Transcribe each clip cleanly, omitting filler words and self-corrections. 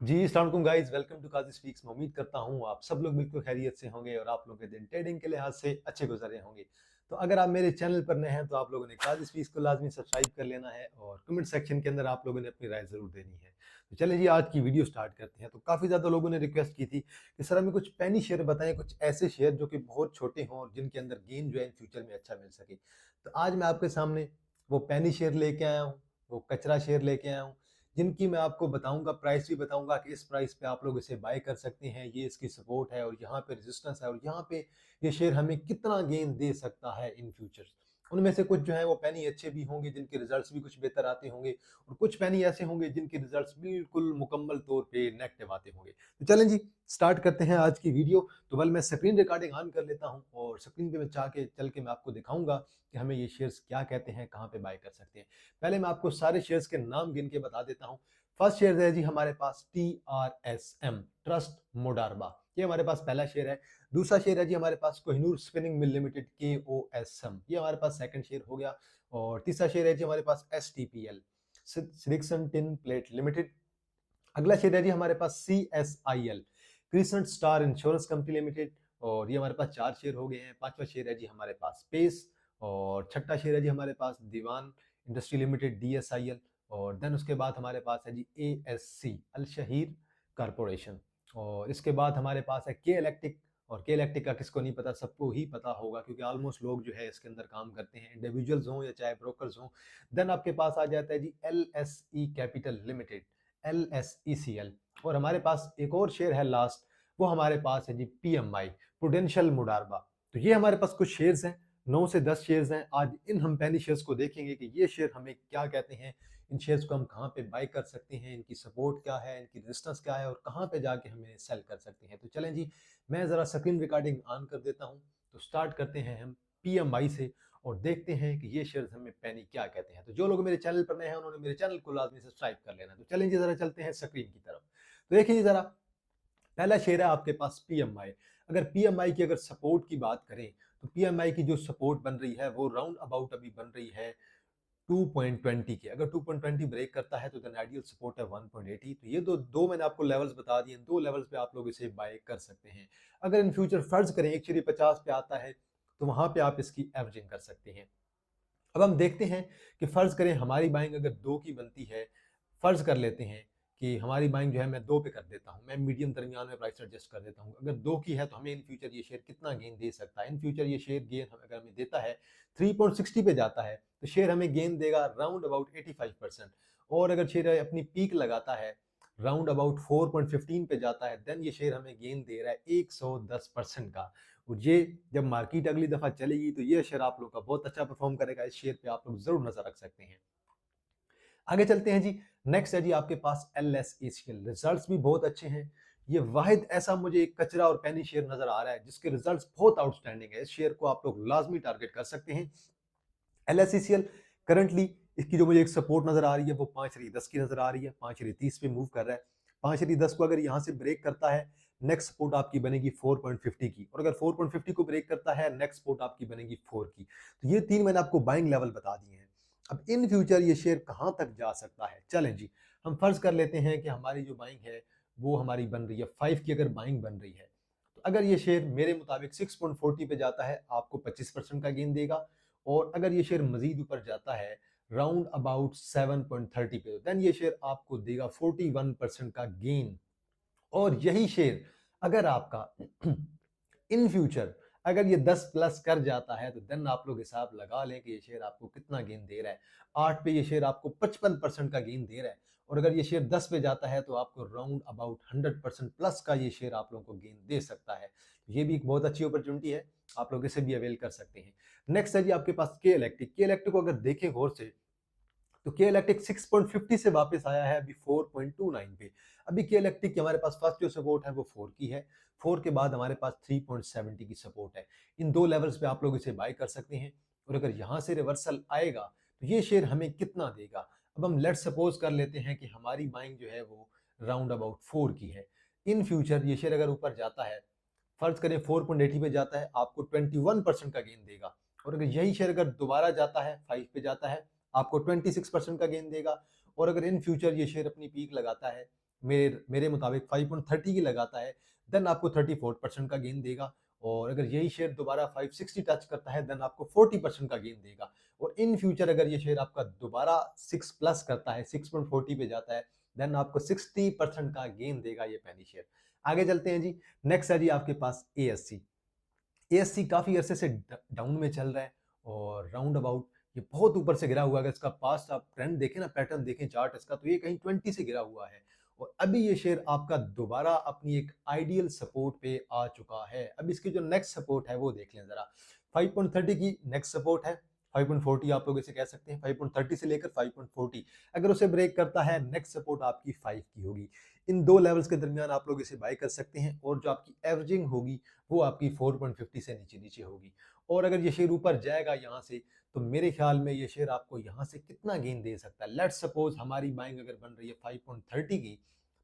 जी, अस्सलाम वालेकुम guys, welcome to Kazi speaks. मैं उम्मीद करता हूँ आप सब लोग बिल्कुल खैरियत से होंगे और आप लोगों के दिन ट्रेडिंग के लिहाज से अच्छे गुजर रहे होंगे। तो अगर आप मेरे चैनल पर नए हैं तो आप लोगों ने काज़ी स्पीक्स को लाज़मी सब्सक्राइब कर लेना है और कमेंट सेक्शन के अंदर आप लोगों ने अपनी राय ज़रूर देनी है। तो चलिए जी, आज की वीडियो स्टार्ट करते हैं। तो काफ़ी ज़्यादा लोगों ने रिक्वेस्ट की थी कि सर हमें कुछ पेनी शेयर बताएँ, कुछ ऐसे शेयर जो कि बहुत छोटे हों और जिनके अंदर गेन जो है इन फ्यूचर में अच्छा मिल सके। तो आज मैं आपके सामने वो पेनी शेयर लेके आया हूँ, वो कचरा शेयर लेके आया हूँ, जिनकी मैं आपको बताऊँगा, प्राइस भी बताऊँगा कि इस प्राइस पे आप लोग इसे बाय कर सकते हैं, ये इसकी सपोर्ट है और यहाँ पे रेजिस्टेंस है और यहाँ पे ये शेयर हमें कितना गेन दे सकता है इन फ्यूचर। उनमें से कुछ जो है वो पेनी अच्छे भी होंगे, जिनके रिजल्ट्स भी कुछ बेहतर आते होंगे और कुछ पेनी ऐसे होंगे जिनके रिजल्ट्स बिल्कुल मुकम्मल तौर पे नेगेटिव आते होंगे। तो चलें जी, स्टार्ट करते हैं आज की वीडियो। तो बल मैं स्क्रीन रिकॉर्डिंग ऑन कर लेता हूँ और स्क्रीन पे मैं चल के मैं आपको दिखाऊँगा कि हमें ये शेयर्स क्या कहते हैं, कहाँ पे बाय कर सकते हैं। पहले मैं आपको सारे शेयर्स के नाम गिन के बता देता हूँ। फर्स्ट शेयर है जी हमारे पास TRSM, ट्रस्ट मोडारबा, ये हमारे पास पहला शेयर है। दूसरा शेयर है जी हमारे पास Kohinoor spinning mill limited, KOSM, ये हमारे पास सेकंड शेयर हो गया। और तीसरा शेयर है जी हमारे पास STPL, सिरिक्सन टिन प्लेट लिमिटेड। अगला शेयर है जी हमारे पास CSIL, crescent star insurance company limited, और ये हमारे पास चार शेयर हो गए हैं। पांचवा शेयर है जी हमारे पास स्पेस, और छठा शेयर है जी हमारे पास दीवान इंडस्ट्री लिमिटेड, DSIL। और देन उसके बाद हमारे पास है जी ASC, अल शहीर कारपोरेशन। और इसके बाद हमारे पास है के इलेक्ट्रिक, और के इलेक्ट्रिक का किसको नहीं पता, सबको ही पता होगा क्योंकि ऑलमोस्ट लोग जो है इसके अंदर काम करते हैं, इंडिविजुअल्स हों या चाहे ब्रोकर्स हों। देन आपके पास आ जाता है जी LSE कैपिटल लिमिटेड, LSECL। और हमारे पास एक और शेयर है लास्ट, वो हमारे पास है जी PMI, प्रूडेंशियल मुडारबा। तो ये हमारे पास कुछ शेयर्स हैं, 9 से 10 शेयर्स हैं। आज इन हम पहले शेयर्स को देखेंगे कि ये शेयर हमें क्या कहते हैं, इन शेयर्स को हम कहाँ पे बाय कर सकते हैं, इनकी सपोर्ट क्या है, इनकी रेजिस्टेंस क्या है और कहाँ पे जाके हमें सेल कर सकते हैं। तो चलें जी, मैं ज़रा स्क्रीन रिकॉर्डिंग ऑन कर देता हूँ। तो स्टार्ट करते हैं हम PMI से और देखते हैं कि ये शेयर्स हमें पेनी क्या कहते हैं। तो जो लोग मेरे चैनल पर नए हैं उन्होंने मेरे चैनल को लाजमी सब्सक्राइब कर लेना। तो चलें जी, जरा चलते हैं स्क्रीन की तरफ। तो देखिए जी, जरा पहला शेयर है आपके पास PMI। अगर PMI की अगर सपोर्ट की बात करें तो PMI की जो सपोर्ट बन रही है वो राउंड अबाउट अभी बन रही है 2.20 की। अगर 2.20 ब्रेक करता है तो देन आइडियल सपोर्ट है 1.80। तो ये दो दो मैंने आपको लेवल्स बता दिए, दो लेवल्स पे आप लोग इसे बाय कर सकते हैं। अगर इन फ्यूचर फर्ज करें 1.50 पे आता है तो वहां पे आप इसकी एवरेजिंग कर सकते हैं। अब हम देखते हैं कि फर्ज करें हमारी बाइंग अगर 2 की बनती है, फर्ज कर लेते हैं कि हमारी बाइंग जो है मैं 2 पे कर देता हूँ, मैं मीडियम दरमियान में प्राइस एडजस्ट कर देता हूँ। अगर 2 की है तो हमें इन फ्यूचर ये शेयर कितना गेन दे सकता है? इन फ्यूचर ये शेयर गेन अगर हमें देता है 3.60 पे जाता है तो शेयर हमें गेन देगा राउंड अबाउट 85%। और अगर शेयर अपनी पीक लगाता है राउंड अबाउट 4.15 पे जाता है, देन ये शेयर हमें गेन दे रहा है 110% का। और ये जब मार्केट अगली दफा चलेगी तो ये शेयर आप लोग का बहुत अच्छा परफॉर्म करेगा। इस शेयर पे आप लोग जरूर नजर रख सकते हैं। आगे चलते हैं जी। नेक्स्ट है जी आपके पास LSECL, रिजल्ट्स भी बहुत अच्छे हैं। ये वाहिद ऐसा मुझे एक कचरा और पेनी शेयर नजर आ रहा है जिसके रिजल्ट्स बहुत आउटस्टैंडिंग है। इस शेयर को आप लोग लाजमी टारगेट कर सकते हैं। LSECL करंटली इसकी जो मुझे एक सपोर्ट नजर आ रही है वो 5.10 की नजर आ रही है, 5.30 पे मूव कर रहा है। 5.10 को अगर यहाँ से ब्रेक करता है, नेक्स्ट सपोर्ट आपकी बनेगी 4.50 की, और अगर 4.50 को ब्रेक करता है नेक्स्ट सपोर्ट आपकी बनेगी 4 की। तो ये तीन मैंने आपको बाइंग लेवल बता दिए हैं। अब इन फ्यूचर ये शेयर कहाँ तक जा सकता है, चलें जी, हम फर्ज कर लेते हैं कि हमारी जो बाइंग है वो हमारी बन रही है 5 की। अगर बाइंग बन रही है तो अगर ये शेयर मेरे मुताबिक 6.40 पे जाता है आपको 25% का गेन देगा। और अगर ये शेयर मजीद ऊपर जाता है राउंड अबाउट 7.30 पे, देन ये शेयर आपको देगा 41% का गेन। और यही शेयर अगर आपका इन फ्यूचर अगर ये 10 प्लस कर जाता है तो देन आप लोग हिसाब लगा लें कि ये शेयर आपको कितना गेन दे रहा है। 8 पे ये शेयर आपको 55% का गेन दे रहा है। और अगर ये शेयर 10 पे जाता है तो आपको राउंड अबाउट 100% प्लस का ये शेयर आप लोगों को गेन दे सकता है। ये भी एक बहुत अच्छी अपॉर्चुनिटी है, आप लोग इसे भी अवेल कर सकते हैं। नेक्स्ट है जी आपके पास के इलेक्ट्रिक। के इलेक्ट्रिक को अगर देखें गौर से तो के इलेक्ट्रिक 6.50 से वापस आया है अभी 4.29 पे। अभी के इलेक्ट्रिक की हमारे पास फर्स्ट जो सपोर्ट है वो 4 की है, 4 के बाद हमारे पास 3.70 की सपोर्ट है। इन दो लेवल्स पे आप लोग इसे बाय कर सकते हैं। और अगर यहाँ से रिवर्सल आएगा तो ये शेयर हमें कितना देगा। अब हम लेट सपोज कर लेते हैं कि हमारी बाइंग जो है वो राउंड अबाउट 4 की है। इन फ्यूचर ये शेयर अगर ऊपर जाता है, फर्ज करें 4.80 पे जाता है, आपको 21% का गेन देगा। और अगर यही शेयर अगर दोबारा जाता है 5 पे जाता है, आपको 26% का गेन देगा। और अगर इन फ्यूचर ये शेयर अपनी पीक लगाता है मेरे मुताबिक 5.30 की लगाता है, देन आपको 34% का गेन देगा। और अगर यही शेयर दोबारा 560 टच करता है, देन आपको 40% का गेन देगा। और इन फ्यूचर अगर ये शेयर आपका दोबारा 6 प्लस करता है, 6.40 पे जाता है, देन आपको 60% का गेन देगा ये पेनी शेयर। आगे चलते हैं जी। नेक्स्ट है जी आपके पास एएससी। एएससी काफी अरसे से डाउन में चल रहा है और राउंड अबाउट ये बहुत ऊपर से गिरा हुआ है। अगर इसका पास्ट आप ट्रेंड देखें ना, पैटर्न देखें चार्ट इसका, तो ये कहीं 20 से गिरा हुआ है। और अभी ये शेयर आपका दोबारा अपनी एक आइडियल सपोर्ट पे आ चुका है। अब इसकी जो नेक्स्ट सपोर्ट है वो देख लें जरा। 5.30 की नेक्स्ट सपोर्ट है, 5.40 आप लोग इसे कह सकते हैं। 5.30 से लेकर 5.40 अगर उसे ब्रेक करता है, नेक्स्ट सपोर्ट आपकी 5 की होगी। इन दो लेवल्स के दरमियान आप लोग इसे बाय कर सकते हैं। और जो आपकी एवरेजिंग होगी वो आपकी 4.50 से नीचे नीचे होगी। और अगर ये शेयर ऊपर जाएगा यहाँ से, तो मेरे ख्याल में ये शेयर आपको यहाँ से कितना गेन दे सकता है। लेट्स सपोज हमारी बाइंग अगर बन रही है 5.30 की,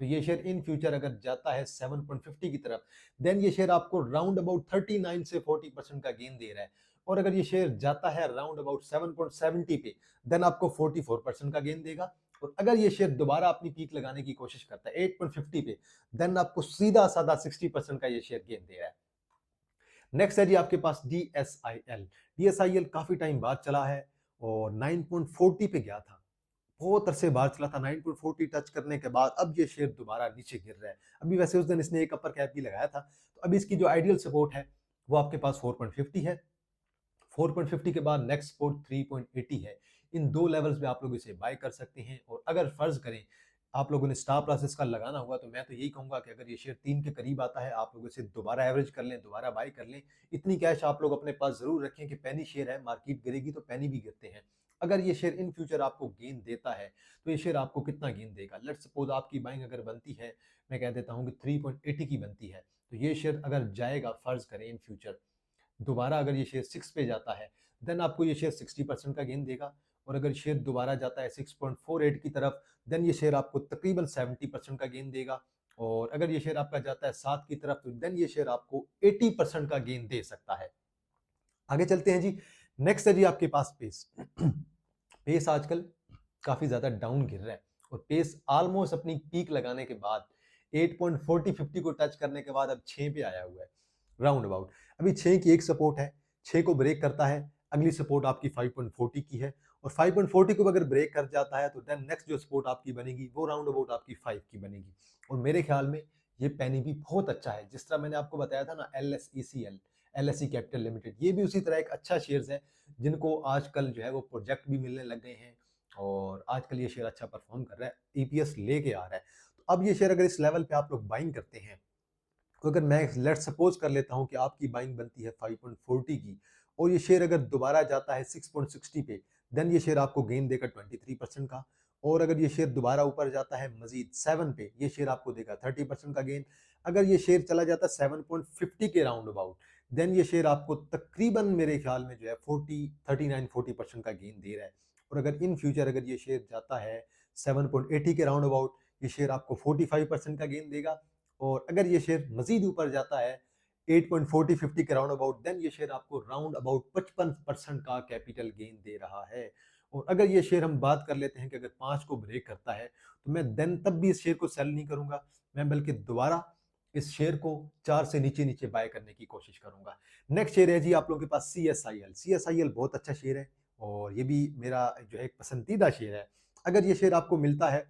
तो ये शेयर इन फ्यूचर अगर जाता है 7.50 की तरफ, देन ये शेयर आपको राउंड अबाउट 39 से 40% का गेन दे रहा है। और अगर ये शेयर जाता है राउंड अबाउट 7.70 पे, देन आपको 44% का गेन देगा। और अगर ये शेयर दोबारा अपनी पीक लगाने की कोशिश करता है 8.50 पे, देन आपको सीधा साधा 60% का ये शेयर गेन दे रहा है। नेक्स्ट है जी आपके पास डीएसआईएल। डीएसआईएल काफी टाइम बाद चला है और 9.40 पे गया था, बहुत अरसे बाद चला था। 9.40 टच करने के बाद अब ये शेयर दोबारा नीचे गिर रहा है। अभी वैसे उस दिन इसने एक अपर कैप भी लगाया था। तो अभी इसकी जो आइडियल सपोर्ट है वो आपके पास 4.50 है। 4.50 के बाद नेक्स्ट सपोर्ट 3.80 है। इन दो लेवल्स पे आप लोग इसे बाय कर सकते हैं। और अगर फर्ज करें आप लोगों ने स्टॉप लॉस इसका लगाना हुआ, तो मैं तो यही कहूंगा कि अगर ये शेयर 3 के करीब आता है, आप लोग इसे दोबारा एवरेज कर लें, दोबारा बाय कर लें। इतनी कैश आप लोग अपने पास जरूर रखें कि पेनी शेयर है, मार्केट गिरेगी तो पेनी भी गिरते हैं। अगर ये शेयर इन फ्यूचर आपको गेन देता है, तो ये शेयर आपको कितना गेन देगा। लेट्स सपोज आपकी बाइंग अगर बनती है, मैं कह देता हूँ कि 3.80 की बनती है, तो ये शेयर अगर जाएगा, फर्ज करें इन फ्यूचर दोबारा अगर ये शेयर 6 पे जाता है, देन आपको ये शेयर 60% का गेन देगा। और अगर शेयर दोबारा जाता है 6.48 की तरफ, देन ये शेयर आपको तकरीबन 70% का गेन देगा। और अगर ये शेयर आपका जाता है 7 की तरफ, तो देन ये शेयर आपको 80% का गेन दे सकता है। आगे चलते हैं जी। नेक्स्ट है जी आपके पास पेस। पेस आजकल काफी ज्यादा डाउन गिर रहा है। और पेस ऑलमोस्ट अपनी पीक लगाने के बाद 8.40-50 को टच करने के बाद अब 6 पे आया हुआ है राउंड अबाउट। अभी 6 की एक सपोर्ट है, 6 को ब्रेक करता है, अगली सपोर्ट आपकी 5.40 की है। और 5.40 को अगर ब्रेक कर जाता है, तो देन नेक्स्ट जो सपोर्ट आपकी बनेगी वो राउंड अबाउट आपकी 5 की बनेगी। और मेरे ख्याल में ये पेनी भी बहुत अच्छा है। जिस तरह मैंने आपको बताया था ना, एलएसई कैपिटल लिमिटेड, ये भी उसी तरह एक अच्छा शेयर्स है जिनको आजकल जो है वो प्रोजेक्ट भी मिलने लग गए हैं। और आजकल ये शेयर अच्छा परफॉर्म कर रहा है, ईपीएस लेके आ रहा है। तो अब ये शेयर अगर इस लेवल पे आप लोग बाइंग करते हैं, तो अगर मैं लेट सपोज कर लेता हूं कि आपकी बाइंग बनती है 5.40 की, और ये शेयर अगर दोबारा जाता है 6.60 पे, देन ये शेयर आपको गेन देगा 23% का। और अगर ये शेयर दोबारा ऊपर जाता है मजीद 7 पे, ये शेयर आपको देगा 30% का गेन। अगर ये शेयर चला जाता है 7.50 के राउंड अबाउट, देन ये शेयर आपको तकरीबन मेरे ख्याल में जो है 40 39 40% का गेन दे रहा है। और अगर इन फ्यूचर अगर ये शेयर जाता है 7.80 के राउंड अबाउट, ये शेयर आपको 45% का गेन देगा। और अगर ये शेयर मजीद ऊपर जाता है 8.40-50 के राउंड अबाउट, देन ये शेयर आपको राउंड अबाउट 55% का कैपिटल गेन दे रहा है। और अगर ये शेयर हम बात कर लेते हैं कि अगर 5 को ब्रेक करता है, तो मैं देन तब भी इस शेयर को सेल नहीं करूंगा, मैं बल्कि दोबारा इस शेयर को 4 से नीचे नीचे बाय करने की कोशिश करूंगा। नेक्स्ट शेयर है जी आप लोगों के पास सीएसआईएल। सीएसआईएल बहुत अच्छा शेयर है और ये भी मेरा जो है एक पसंदीदा शेयर है। अगर ये शेयर आपको मिलता है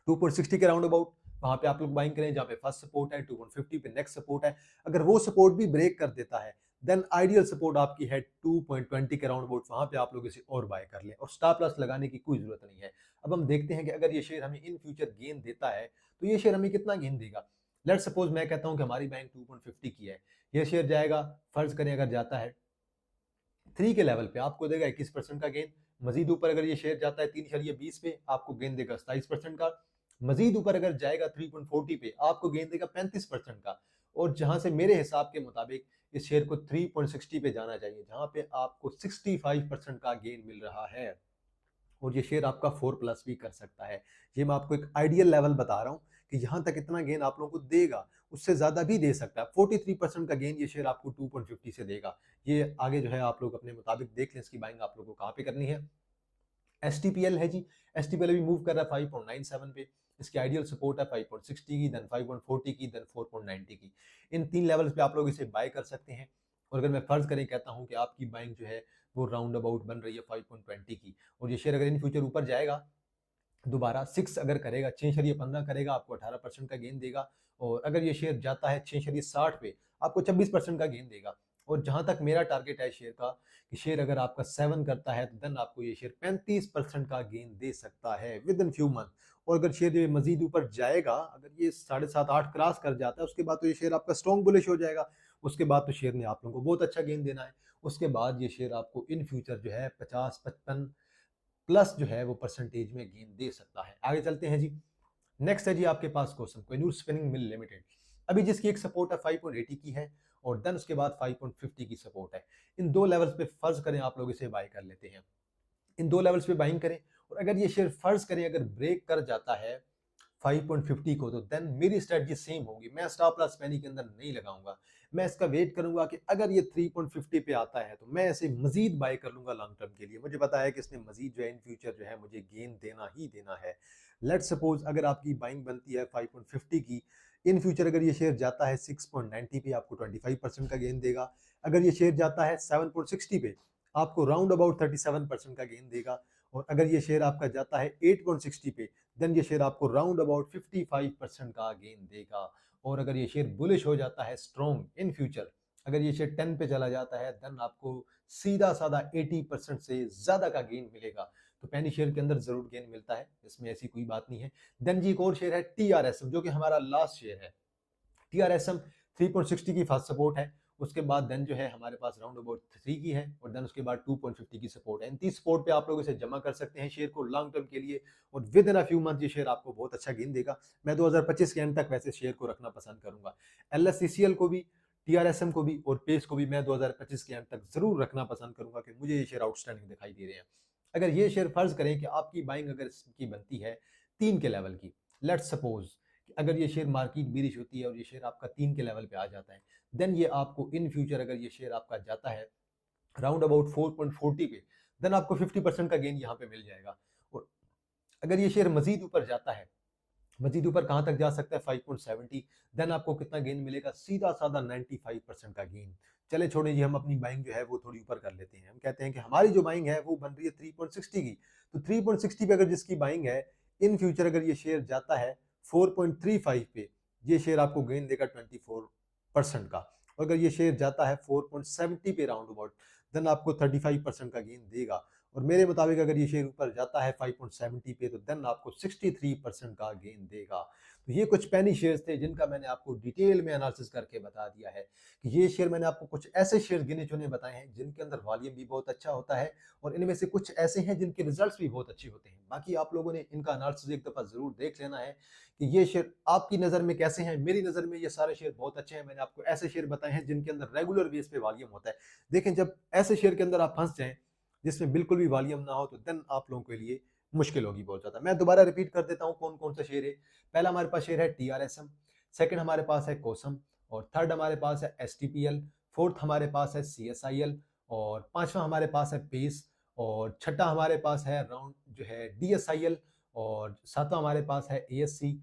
2.60 के राउंड अबाउट, वहां पे आप लोग बाइंग करें, जहां पे फर्स्ट सपोर्ट है 2.50 पे, नेक्स्ट सपोर्ट है। अगर वो सपोर्ट भी ब्रेक कर देता है, देन आइडियल सपोर्ट आपकी है 2.20 के राउंड अबाउट, वहां पे आप लोग इसे और बाय कर लें और स्टॉप लॉस लगाने की कोई जरूरत नहीं है। अब हम देखते हैं कि अगर ये शेयर हमें इन फ्यूचर गेन देता है, तो ये शेयर हमें कितना गेन देगा। लेट्स सपोज मैं कहता हूं कि हमारी बैंक 2.50 की है, ये शेयर जाएगा, फर्ज करें अगर जाता है 3 के लेवल पे, आपको देगा 21% का गेन। मजीद ऊपर अगर ये शेयर जाता है 3.20 पे, आपको गेन देगा 27% का। मजीद ऊपर अगर जाएगा 3.40 पे, आपको गेन देगा 35% का। और जहां से मेरे हिसाब के मुताबिक इस शेयर को 3.60 पे जाना चाहिए, जहां पे आपको 65% का गेन मिल रहा है। और ये शेयर आपका 4+ भी कर सकता है। ये मैं आपको एक आइडियल लेवल बता रहा हूँ कि यहाँ तक इतना गेन आप लोगों को देगा, उससे ज्यादा भी दे सकता है। 43% का गेन ये शेयर आपको 2.50 से देगा। ये आगे जो है आप लोग अपने मुताबिक देख लें, इसकी बाइंग आप लोगों को कहाँ पे करनी है। एसटीपीएल है जी, एसटीपीएल अभी मूव कर रहा है 5.97 पे। इसकी आइडियल सपोर्ट है 5.60 की, देन 5.40 की, देन 4.90 की। इन 3 लेवल्स पे आप लोग इसे बाय कर सकते हैं। और अगर मैं फर्ज करें कहता हूं कि आपकी बाइंग जो है वो राउंड अबाउट बन रही है 5.20 की, और ये शेयर अगर इन फ्यूचर ऊपर जाएगा दोबारा 6 अगर करेगा, 6.15 करेगा, आपको 18% का गेन देगा। और अगर ये शेयर जाता है 6.60 पे, आपको 26% का गेन देगा। और जहां तक मेरा टारगेट है शेयर का, कि शेयर अगर आपका 7 करता है तो देन आपको ये शेयर 35% का गेन दे सकता है विद इन फ्यू मंथ। और अगर शेयर ये मजीद ऊपर जाएगा, अगर ये 7.5-8 क्रॉस कर जाता है, उसके बाद तो ये शेयर आपका स्ट्रॉन्ग बुलिश हो जाएगा। उसके बाद तो शेयर ने आप लोगों को बहुत अच्छा गेन देना है। उसके बाद ये शेयर आपको इन फ्यूचर जो है 50-55 प्लस जो है वो परसेंटेज में गेन दे सकता है। आगे चलते हैं जी। नेक्स्ट है जी आपके पास question, Kohinoor spinning mill limited, अभी जिसकी एक सपोर्ट है 5.80 की है, और देन उसके बाद 5.50 की सपोर्ट है। इन दो लेवल्स पे फर्ज करें आप लोग इसे बाय कर लेते हैं, इन दो लेवल्स पे बाइंग करें। और अगर ये शेयर फर्ज करें अगर ब्रेक कर जाता है 5.50 को, तो देन मेरी स्ट्रेटजी सेम होगी, मैं स्टॉप लॉस पैनी के अंदर नहीं लगाऊंगा। मैं इसका वेट करूंगा कि अगर ये 3.50 पे आता है तो मैं इसे मजीद बाय कर लूंगा लॉन्ग टर्म के लिए। मुझे पता है कि इसने मजीद जो है इन फ्यूचर जो है मुझे गेन देना ही देना है। लेट सपोज अगर आपकी बाइंग बनती है 5.50 की, इन फ्यूचर अगर ये शेयर जाता है 6.90 पे, आपको 25% का गेन देगा। अगर ये शेयर जाता है 7.60 पे, आपको राउंड अबाउट 37% का गेन देगा। और अगर ये शेयर आपका जाता है 8.60 पे, देन ये शेयर आपको राउंड अबाउट 55% का गेन देगा। और अगर ये शेयर बुलिश हो जाता है स्ट्रॉन्ग इन फ्यूचर, अगर ये शेयर 10 पे चला जाता है, देन आपको सीधा साधा 80% से ज्यादा का गेन मिलेगा। तो पैनी शेयर के अंदर जरूर गेन मिलता है, इसमें ऐसी कोई बात नहीं है। देन जी एक और शेयर है TRSM, जो कि हमारा लास्ट शेयर है। TRSM 3.60 की फास्ट सपोर्ट है, उसके बाद देन जो है हमारे पास राउंड अबाउट 3 की है, और देन उसके बाद 2.50 की सपोर्ट है। इन 30 सपोर्ट पे आप लोग इसे जमा कर सकते हैं शेयर को लॉन्ग टर्म के लिए, और with in a few month ये शेयर आपको बहुत अच्छा गेन देगा। मैं 2025 के एंड तक वैसे शेयर को रखना पसंद करूंगा। LSCCL को भी, TRSM को भी और पेस को भी मैं 2025 के एंड तक जरूर रखना पसंद करूंगा, कि मुझे ये शेयर आउटस्टैंडिंग दिखाई दे रहे हैं। अगर ये शेयर फर्ज करें कि आपकी बाइंग अगर इसकी बनती है 3 के लेवल की, लेट्स सपोज अगर ये शेयर मार्केट बीरिश होती है और ये शेयर आपका 3 के लेवल पे आ जाता है, देन ये आपको इन फ्यूचर अगर ये शेयर आपका जाता है राउंड अबाउट 4.40 पे, देन आपको 50% का गेन यहाँ पे मिल जाएगा। और अगर ये शेयर मजीद ऊपर जाता है, मजीद ऊपर कहाँ तक जा सकता है 5.70, देन आपको कितना गेन मिलेगा, सीधा साधा 95% का गेन। चले छोड़े जी, हम अपनी बाइंग जो है वो थोड़ी ऊपर कर लेते हैं। हम कहते हैं कि हमारी जो बाइंग है वो बन रही है 3.60 की, तो 3.60 पे अगर जिसकी बाइंग है, इन फ्यूचर अगर ये शेयर जाता है 4.35 पे, ये शेयर आपको गेन देगा 24% का। और अगर ये शेयर जाता है 4.70 पे राउंड अबाउट, देन आपको 35% का गेन देगा। और मेरे मुताबिक अगर ये शेयर ऊपर जाता है 5.70 पे, तो देन आपको 63% का गेन देगा। तो ये कुछ पेनी शेयर्स थे जिनका मैंने आपको डिटेल में एनालिसिस करके बता दिया है, कि ये शेयर मैंने आपको कुछ ऐसे शेयर गिने चुने बताए हैं जिनके अंदर वॉल्यूम भी बहुत अच्छा होता है, और इनमें से कुछ ऐसे हैं जिनके रिजल्ट्स भी बहुत अच्छे होते हैं। बाकी आप लोगों ने इनका एनालिसिस एक दफा जरूर देख लेना है कि ये शेयर आपकी नज़र में कैसे हैं। मेरी नज़र में ये सारे शेयर बहुत अच्छे हैं। मैंने आपको ऐसे शेयर बताए हैं जिनके अंदर रेगुलर बेस पे वॉल्यूम होता है। देखें, जब ऐसे शेयर के अंदर आप फंस जाएं जिसमें बिल्कुल भी वॉल्यूम ना हो, तो देन आप लोगों के लिए मुश्किल होगी बहुत ज्यादा। मैं दोबारा रिपीट कर देता हूं कौन कौन सा शेयर है। पहला हमारे पास शेयर है TRSM, सेकंड हमारे पास है कोसम, और थर्ड हमारे पास है STPL, फोर्थ हमारे पास है CSIL, और पांचवा हमारे पास है पेस, और छठा हमारे पास है राउंड जो है DSIL, और सातवां हमारे पास है ASC,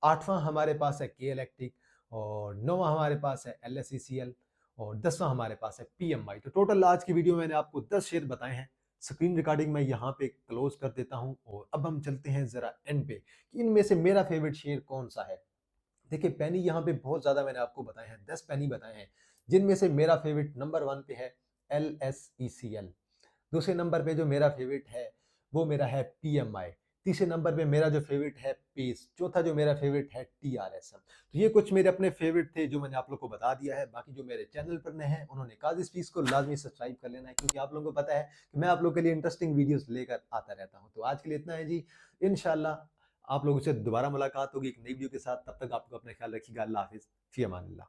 आठवां हमारे पास है K इलेक्ट्रिक, और नौवां हमारे पास है LSECL, और 10वां हमारे पास है PMI। तो टोटल आज की वीडियो में मैंने आपको 10 शेयर बताए हैं। स्क्रीन रिकॉर्डिंग मैं यहाँ पे क्लोज कर देता हूँ, और अब हम चलते हैं जरा एंड पे कि इनमें से मेरा फेवरेट शेयर कौन सा है। देखिए, पेनी यहाँ पे बहुत ज्यादा मैंने आपको बताए हैं, 10 पेनी बताए हैं, जिनमें से मेरा फेवरेट नंबर 1 पे है LSECL। दूसरे नंबर पे जो मेरा फेवरेट है वो मेरा है PMI। तीसरे नंबर पे मेरा जो फेवरेट है पेस। चौथा जो मेरा फेवरेट है TRSM। तो ये कुछ मेरे अपने फेवरेट थे जो मैंने आप लोग को बता दिया है। बाकी जो मेरे चैनल पर नए हैं उन्होंने काजी स्पीक्स को लाजमी सब्सक्राइब कर लेना है, क्योंकि आप लोगों को पता है कि मैं आप लोग के लिए इंटरेस्टिंग वीडियोस लेकर आता रहता हूँ। तो आज के लिए इतना है जी। इंशाल्लाह आप लोगों से दोबारा मुलाकात होगी एक नई वीडियो के साथ। तब तक आपको अपना ख्याल रखिएगा। अल्लाह हाफिज, फी अमानिल्लाह।